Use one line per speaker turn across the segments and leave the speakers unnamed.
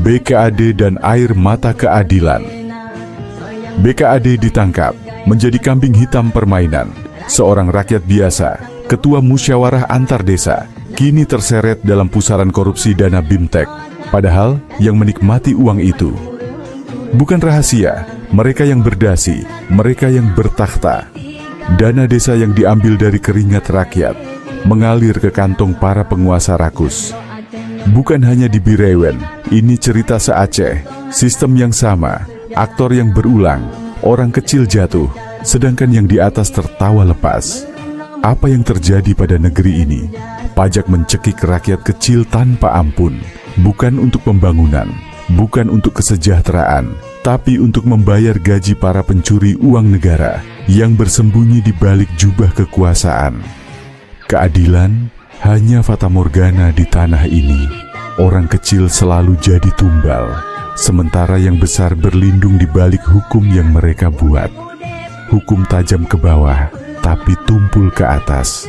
BKAD dan air mata keadilan. BKAD ditangkap menjadi kambing hitam permainan. Seorang rakyat biasa, ketua musyawarah antar desa, kini terseret dalam pusaran korupsi dana BIMTEK. Padahal yang menikmati uang itu bukan rahasia, mereka yang berdasi, mereka yang bertakhta. Dana desa yang diambil dari keringat rakyat mengalir ke kantong para penguasa rakus. Bukan hanya di Birewen, ini cerita se-Aceh. Sistem yang sama, aktor yang berulang, orang kecil jatuh, sedangkan yang di atas tertawa lepas. Apa yang terjadi pada negeri ini? Pajak mencekik rakyat kecil tanpa ampun, bukan untuk pembangunan, bukan untuk kesejahteraan, tapi untuk membayar gaji para pencuri uang negara yang bersembunyi di balik jubah kekuasaan. Keadilan hanya fatamorgana di tanah ini. Orang kecil selalu jadi tumbal, sementara yang besar berlindung di balik hukum yang mereka buat. Hukum tajam ke bawah, tapi tumpul ke atas.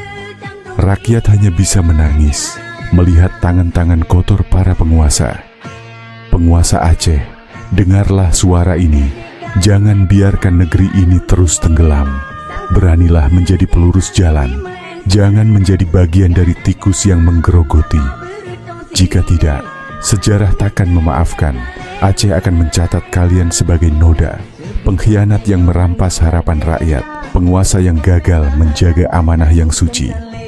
Rakyat hanya bisa menangis melihat tangan-tangan kotor para penguasa. Penguasa Aceh, dengarlah suara ini. Jangan biarkan negeri ini terus tenggelam. Beranilah menjadi pelurus jalan. Jangan menjadi bagian dari tikus yang menggerogoti. Jika tidak, sejarah takkan memaafkan. Aceh akan mencatat kalian sebagai noda, pengkhianat yang merampas harapan rakyat, penguasa yang gagal menjaga amanah yang suci.